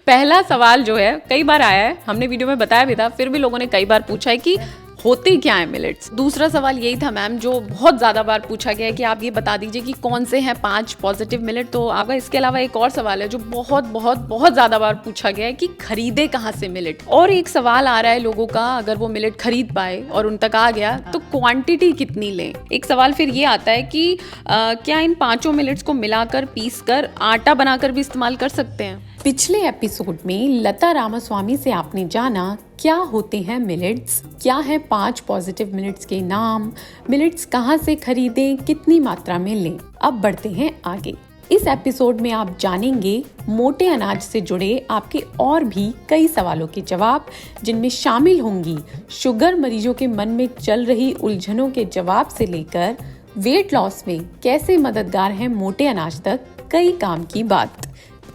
पहला सवाल जो है कई बार आया है, हमने वीडियो में बताया भी था, फिर भी लोगों ने कई बार पूछा है कि होते क्या है मिलेट्स। दूसरा सवाल यही था मैम, जो बहुत ज़्यादा बार पूछा गया है कि आप ये बता दीजिए कि कौन से हैं 5 पॉजिटिव मिलेट। तो आपका इसके अलावा एक और सवाल है जो बहुत बहुत बहुत ज़्यादा बार पूछा गया है कि खरीदे कहाँ से मिलेट। और एक सवाल आ रहा है लोगों का, अगर वो मिलेट खरीद पाए और उन तक आ गया तो क्वांटिटी कितनी लें। एक सवाल फिर ये आता है कि क्या इन 5 मिलेट्स को मिलाकर पीस कर आटा बनाकर भी इस्तेमाल कर सकते हैं। पिछले एपिसोड में लता रामास्वामी से आपने जाना क्या होते हैं मिलेट्स, क्या है 5 पॉजिटिव मिलेट्स के नाम, मिलेट्स कहाँ से खरीदें, कितनी मात्रा में लें। अब बढ़ते हैं आगे। इस एपिसोड में आप जानेंगे मोटे अनाज से जुड़े आपके और भी कई सवालों के जवाब, जिनमें शामिल होंगी शुगर मरीजों के मन में चल रही उलझनों के जवाब से लेकर वेट लॉस में कैसे मददगार है मोटे अनाज तक कई काम की बात।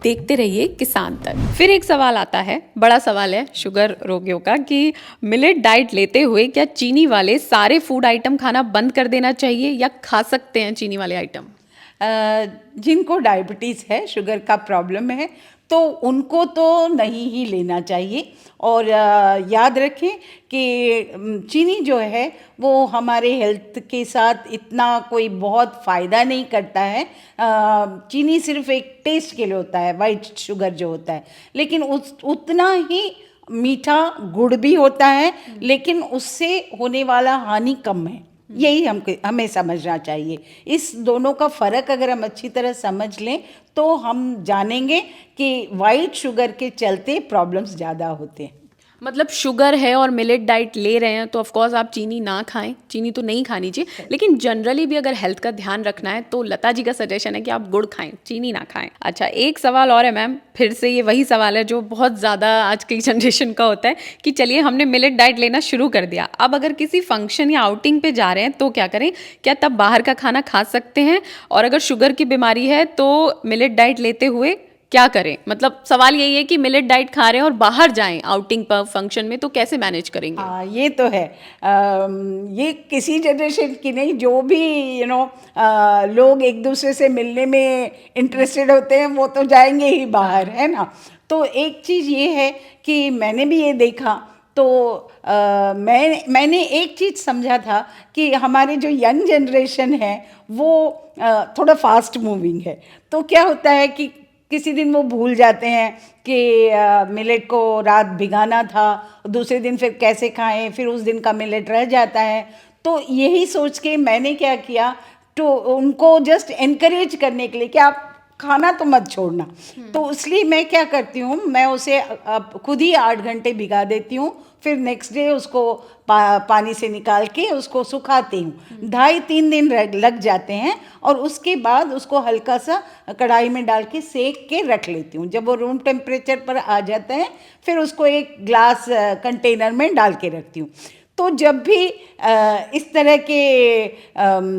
देखते रहिए किसान तक। फिर एक सवाल आता है, बड़ा सवाल है शुगर रोगियों का, कि मिलेट डाइट लेते हुए क्या चीनी वाले सारे फूड आइटम खाना बंद कर देना चाहिए या खा सकते हैं चीनी वाले आइटम। जिनको डायबिटीज़ है, शुगर का प्रॉब्लम है, तो उनको तो नहीं ही लेना चाहिए। और याद रखें कि चीनी जो है वो हमारे हेल्थ के साथ इतना कोई बहुत फ़ायदा नहीं करता है। चीनी सिर्फ एक टेस्ट के लिए होता है, वाइट शुगर जो होता है, लेकिन उतना ही मीठा गुड़ भी होता है, लेकिन उससे होने वाला हानि कम है। यही हमें समझना चाहिए। इस दोनों का फ़र्क अगर हम अच्छी तरह समझ लें तो हम जानेंगे कि वाइट शुगर के चलते प्रॉब्लम्स ज़्यादा होते हैं। मतलब शुगर है और मिलेट डाइट ले रहे हैं तो ऑफ कोर्स आप चीनी ना खाएं, चीनी तो नहीं खानी चाहिए, लेकिन जनरली भी अगर हेल्थ का ध्यान रखना है तो लता जी का सजेशन है कि आप गुड़ खाएं, चीनी ना खाएं। अच्छा, एक सवाल और है मैम, फिर से ये वही सवाल है जो बहुत ज़्यादा आज की जनरेशन का होता है कि चलिए हमने मिलेट डाइट लेना शुरू कर दिया, अब अगर किसी फंक्शन या आउटिंग पे जा रहे हैं तो क्या करें, क्या तब बाहर का खाना खा सकते हैं, और अगर शुगर की बीमारी है तो मिलेट डाइट लेते हुए क्या करें। मतलब सवाल यही है कि मिलेट डाइट खा रहे हैं और बाहर जाएं आउटिंग पर, फंक्शन में, तो कैसे मैनेज करेंगे। हाँ, ये तो है। ये किसी जनरेशन की नहीं, जो भी लोग एक दूसरे से मिलने में इंटरेस्टेड होते हैं वो तो जाएंगे ही बाहर, है ना। तो एक चीज़ ये है कि मैंने भी ये देखा, तो मैंने एक चीज़ समझा था कि हमारे जो यंग जनरेशन है वो थोड़ा फास्ट मूविंग है। तो क्या होता है कि किसी दिन वो भूल जाते हैं कि मिलेट को रात भिगाना था, दूसरे दिन फिर कैसे खाएं, फिर उस दिन का मिलेट रह जाता है। तो यही सोच के मैंने क्या किया, तो उनको जस्ट एनकरेज करने के लिए कि आप खाना तो मत छोड़ना। तो इसलिए मैं क्या करती हूँ, मैं उसे खुद ही 8 घंटे भिगा देती हूँ, फिर नेक्स्ट डे उसको पानी से निकाल के उसको सुखाती हूँ। 2.5-3 दिन लग जाते हैं, और उसके बाद उसको हल्का सा कढ़ाई में डाल के सेक के रख लेती हूँ। जब वो रूम टेम्परेचर पर आ जाता है फिर उसको एक ग्लास कंटेनर में डाल के रखती हूँ। तो जब भी इस तरह के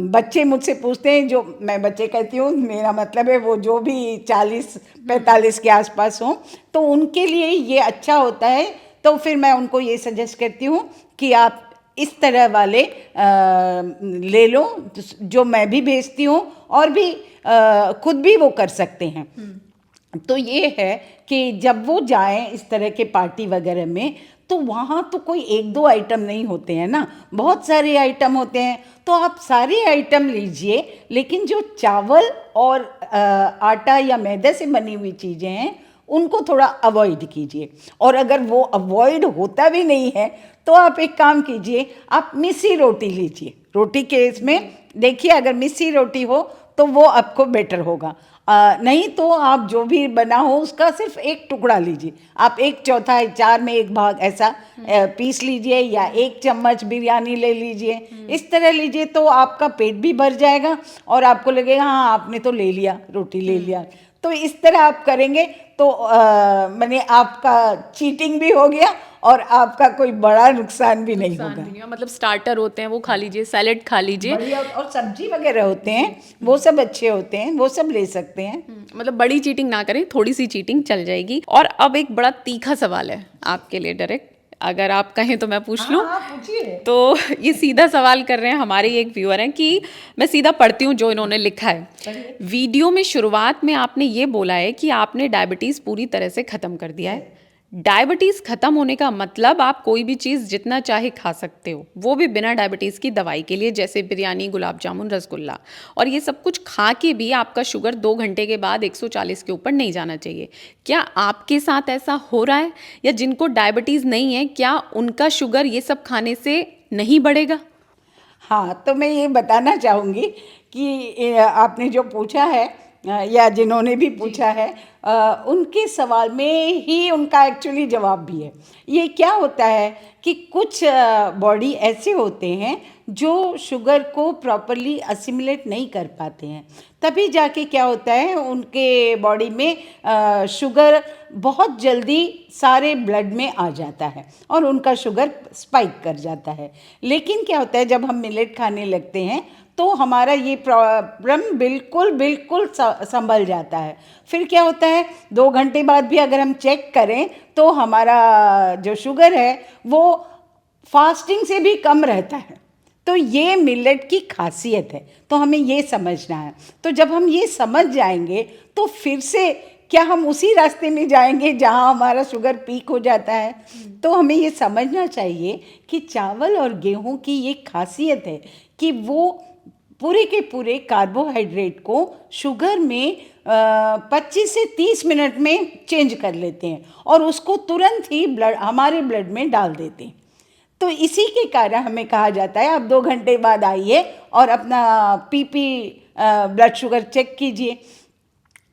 बच्चे मुझसे पूछते हैं, जो मैं बच्चे कहती हूँ, मेरा मतलब है वो जो भी 40-45 के आसपास हों, तो उनके लिए ये अच्छा होता है। तो फिर मैं उनको ये सजेस्ट करती हूँ कि आप इस तरह वाले ले लो, जो मैं भी बेचती हूँ और भी खुद भी वो कर सकते हैं। तो ये है कि जब वो जाएं इस तरह के पार्टी वगैरह में, तो वहाँ तो कोई 1-2 आइटम नहीं होते हैं ना, बहुत सारे आइटम होते हैं। तो आप सारे आइटम लीजिए, लेकिन जो चावल और आटा या मैदे से बनी हुई चीज़ें हैं उनको थोड़ा अवॉइड कीजिए। और अगर वो अवॉइड होता भी नहीं है तो आप एक काम कीजिए, आप मिस्सी रोटी लीजिए। रोटी के इसमें देखिए, अगर मिस्सी रोटी हो तो वो आपको बेटर होगा। नहीं तो आप जो भी बना हो उसका सिर्फ एक टुकड़ा लीजिए, आप 1/4, 4 में 1 भाग ऐसा पीस लीजिए, या 1 चम्मच बिरयानी ले लीजिए। इस तरह लीजिए तो आपका पेट भी भर जाएगा और आपको लगेगा हाँ आपने तो ले लिया, रोटी ले लिया। तो इस तरह आप करेंगे तो मैंने आपका चीटिंग भी हो गया और आपका कोई बड़ा नुकसान भी नहीं होगा। मतलब स्टार्टर होते हैं वो खा लीजिए, सैलेड खा लीजिए, और सब्जी वगैरह होते हैं वो सब अच्छे होते हैं, वो सब ले सकते हैं। मतलब बड़ी चीटिंग ना करें, थोड़ी सी चीटिंग चल जाएगी। और अब एक बड़ा तीखा सवाल है आपके लिए डायरेक्ट, अगर आप कहें तो मैं पूछ लूं। हाँ, पूछिए। तो ये सीधा सवाल कर रहे हैं, हमारे ही एक व्यूअर हैं, कि मैं सीधा पढ़ती हूँ जो इन्होंने लिखा है। वीडियो में शुरुआत में आपने ये बोला है कि आपने डायबिटीज पूरी तरह से खत्म कर दिया है। डायबिटीज खत्म होने का मतलब आप कोई भी चीज़ जितना चाहे खा सकते हो, वो भी बिना डायबिटीज़ की दवाई के लिए, जैसे बिरयानी, गुलाब जामुन, रसगुल्ला, और ये सब कुछ खा के भी आपका शुगर 2 घंटे के बाद 140 के ऊपर नहीं जाना चाहिए। क्या आपके साथ ऐसा हो रहा है, या जिनको डायबिटीज़ नहीं है क्या उनका शुगर ये सब खाने से नहीं बढ़ेगा? हाँ, तो मैं ये बताना चाहूँगी कि आपने जो पूछा है या जिन्होंने भी पूछा है, उनके सवाल में ही उनका एक्चुअली जवाब भी है। ये क्या होता है कि कुछ बॉडी ऐसे होते हैं जो शुगर को प्रॉपरली असिमिलेट नहीं कर पाते हैं, तभी जाके क्या होता है उनके बॉडी में शुगर बहुत जल्दी सारे ब्लड में आ जाता है और उनका शुगर स्पाइक कर जाता है। लेकिन क्या होता है जब हम मिलेट खाने लगते हैं तो हमारा ये प्रॉब्लम बिल्कुल बिल्कुल संभल जाता है। फिर क्या होता है 2 घंटे बाद भी अगर हम चेक करें तो हमारा जो शुगर है वो फास्टिंग से भी कम रहता है। तो ये मिलेट की खासियत है, तो हमें ये समझना है। तो जब हम ये समझ जाएंगे तो फिर से क्या हम उसी रास्ते में जाएंगे जहां हमारा शुगर पीक हो जाता है? तो हमें ये समझना चाहिए कि चावल और गेहूं की ये खासियत है कि वो पूरे के पूरे कार्बोहाइड्रेट को शुगर में 25 से 30 मिनट में चेंज कर लेते हैं और उसको तुरंत ही हमारे ब्लड में डाल देते हैं। तो इसी के कारण हमें कहा जाता है आप 2 घंटे बाद आइए और अपना पीपी ब्लड शुगर चेक कीजिए।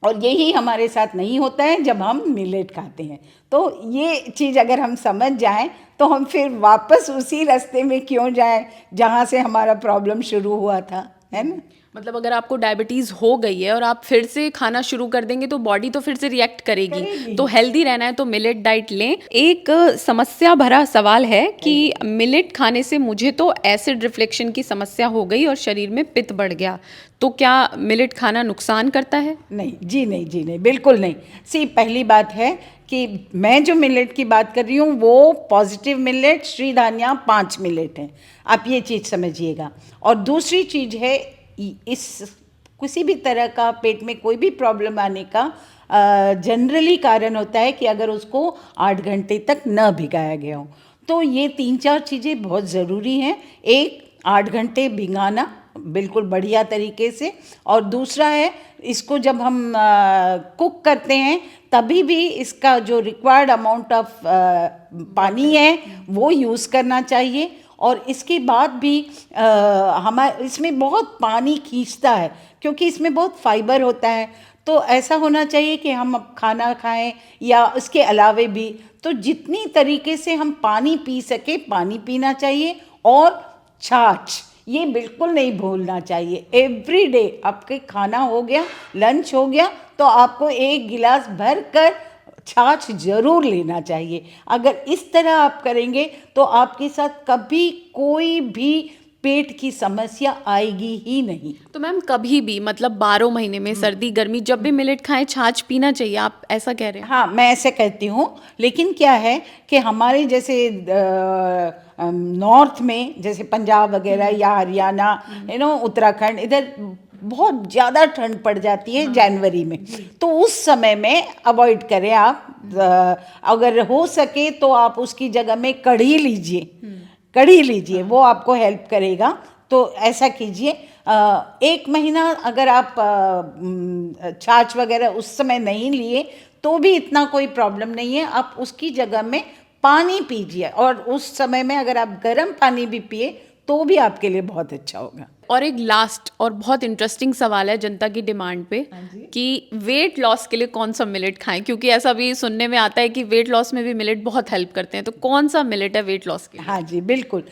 और यही हमारे साथ नहीं होता है जब हम मिलेट खाते हैं। तो ये चीज़ अगर हम समझ जाएं तो हम फिर वापस उसी रास्ते में क्यों जाएं जहां से हमारा प्रॉब्लम शुरू हुआ था, है ना। मतलब अगर आपको डायबिटीज़ हो गई है और आप फिर से खाना शुरू कर देंगे तो बॉडी तो फिर से रिएक्ट करेगी। तो हेल्दी रहना है तो मिलेट डाइट लें। एक समस्या भरा सवाल है कि मिलेट खाने से मुझे तो एसिड रिफ्लेक्शन की समस्या हो गई और शरीर में पित्त बढ़ गया, तो क्या मिलेट खाना नुकसान करता है? नहीं जी, नहीं जी, नहीं, बिल्कुल नहीं। सी पहली बात है कि मैं जो मिलेट की बात कर रही हूँ वो पॉजिटिव मिलेट, श्री धान्या 5 मिलेट हैं, आप ये चीज़ समझिएगा। और दूसरी चीज़ है इस किसी भी तरह का पेट में कोई भी प्रॉब्लम आने का जनरली कारण होता है कि अगर उसको 8 घंटे तक न भिगाया गया हो। तो ये 3-4 चीज़ें बहुत ज़रूरी हैं। एक, 8 घंटे भिगाना बिल्कुल बढ़िया तरीके से, और दूसरा है इसको जब हम कुक करते हैं तभी भी इसका जो रिक्वायर्ड अमाउंट ऑफ पानी है वो यूज़ करना चाहिए। और इसके बाद भी हमारे इसमें बहुत पानी खींचता है क्योंकि इसमें बहुत फाइबर होता है। तो ऐसा होना चाहिए कि हम अब खाना खाएं या इसके अलावे भी तो जितनी तरीके से हम पानी पी सके पानी पीना चाहिए। और छाछ ये बिल्कुल नहीं भूलना चाहिए। एवरी डे आपके खाना हो गया, लंच हो गया, तो आपको 1 गिलास भर कर छाछ जरूर लेना चाहिए। अगर इस तरह आप करेंगे तो आपके साथ कभी कोई भी पेट की समस्या आएगी ही नहीं। तो मैम कभी भी, मतलब 12 महीने में, सर्दी गर्मी, जब भी मिलेट खाएं छाछ पीना चाहिए, आप ऐसा कह रहे हैं? हाँ, मैं ऐसे कहती हूँ। लेकिन क्या है कि हमारे जैसे नॉर्थ में जैसे पंजाब वगैरह या हरियाणा, उत्तराखंड, इधर बहुत ज़्यादा ठंड पड़ जाती है जनवरी में। तो उस समय में अवॉइड करें आप। अगर हो सके तो आप उसकी जगह में कढ़ी लीजिए, कढ़ी लीजिए, वो आपको हेल्प करेगा। तो ऐसा कीजिए। 1 महीना अगर आप छाछ वगैरह उस समय नहीं लिए तो भी इतना कोई प्रॉब्लम नहीं है। आप उसकी जगह में पानी पीजिए, और उस समय में अगर आप गर्म पानी भी पिए तो भी आपके लिए बहुत अच्छा होगा। और एक लास्ट और बहुत इंटरेस्टिंग सवाल है जनता की डिमांड पे कि वेट लॉस के लिए कौन सा मिलेट खाएं, क्योंकि ऐसा भी सुनने में आता है कि वेट लॉस में भी मिलेट बहुत हेल्प करते हैं। तो कौन सा मिलेट है वेट लॉस के लिए? हाँ जी, बिल्कुल।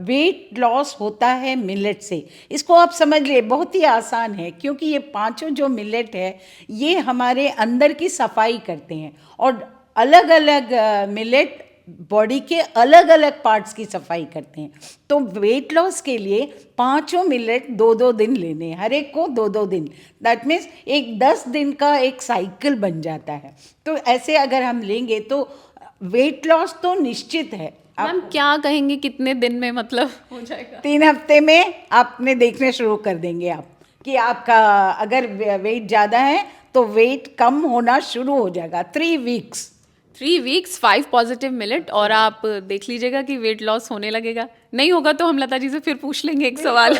वेट लॉस होता है मिलेट से। इसको आप समझ लिए, बहुत ही आसान है, क्योंकि ये 5 जो मिलेट है ये हमारे अंदर की सफाई करते हैं। और अलग अलग मिलेट बॉडी के अलग अलग पार्ट्स की सफाई करते हैं। तो वेट लॉस के लिए 5 मिलेट 2-2 दिन लेने, हर एक को 2-2 दिन। दैट मीन्स एक 10 दिन का एक साइकिल बन जाता है। तो ऐसे अगर हम लेंगे तो वेट लॉस तो निश्चित है। मैम क्या कहेंगे कितने दिन में मतलब हो जाएगा? 3 हफ्ते में आपने देखने शुरू कर देंगे आप कि आपका अगर वेट ज़्यादा है तो वेट कम होना शुरू हो जाएगा। 3 वीक्स 3 वीक्स 5 पॉजिटिव मिनट और आप देख लीजिएगा कि वेट लॉस होने लगेगा। नहीं होगा तो हम लता जी से फिर पूछ लेंगे एक सवाल।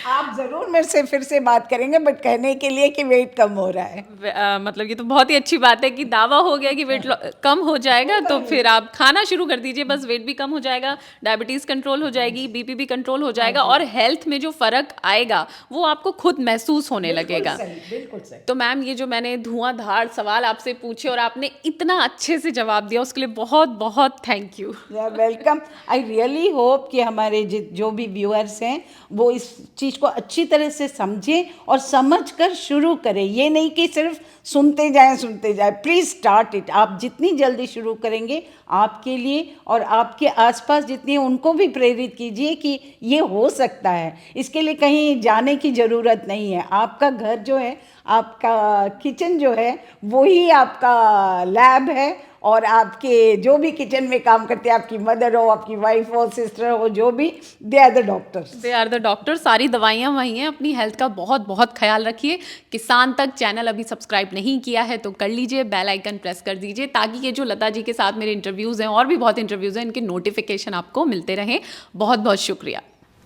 आप ज़रूर मेरे से फिर से बात करेंगे, बट कहने के लिए कि वेट कम हो रहा है। मतलब ये तो बहुत ही अच्छी बात है कि दावा हो गया कि वेट कम हो जाएगा, तो फिर आप खाना शुरू कर दीजिए, बस वेट भी कम हो जाएगा, डायबिटीज़ कंट्रोल हो जाएगी, बीपी भी कंट्रोल हो जाएगा और हेल्थ में जो फ़र्क आएगा वो आपको खुद महसूस होने लगेगा। बिल्कुल सही। तो मैम ये जो मैंने धुआंधार सवाल आपसे पूछे और आपने इतना अच्छे से जवाब दिया उसके लिए बहुत बहुत thank you. Welcome. I really hope कि हमारे जो भी व्यूअर्स हैं वो इस चीज़ को अच्छी तरह से समझें और समझ कर शुरू करें। ये नहीं कि सिर्फ सुनते जाएं। Please start it. आप जितनी जल्दी शुरू करेंगे आपके लिए और आपके आसपास जितने हैं उनको भी प्रेरित कीजिए कि ये हो सकता है। इसके लिए कहीं जाने की ज़रूरत नहीं है। आपका घर जो है, आपका किचन जो है, वही आपका लैब है और आपके जो भी किचन में काम करते हैं, आपकी मदर हो, आपकी वाइफ हो, सिस्टर हो, जो भी, they are the doctors. They are the doctor. सारी दवाइयाँ वहीं हैं। अपनी हेल्थ का बहुत बहुत ख्याल रखिए। किसान तक चैनल अभी सब्सक्राइब नहीं किया है तो कर लीजिए, बेल आइकन प्रेस कर दीजिए ताकि ये जो लता जी के साथ मेरे इंटरव्यूज़ हैं और भी बहुत इंटरव्यूज़ हैं, इनके नोटिफिकेशन आपको मिलते रहें। बहुत बहुत शुक्रिया।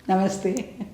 नमस्ते।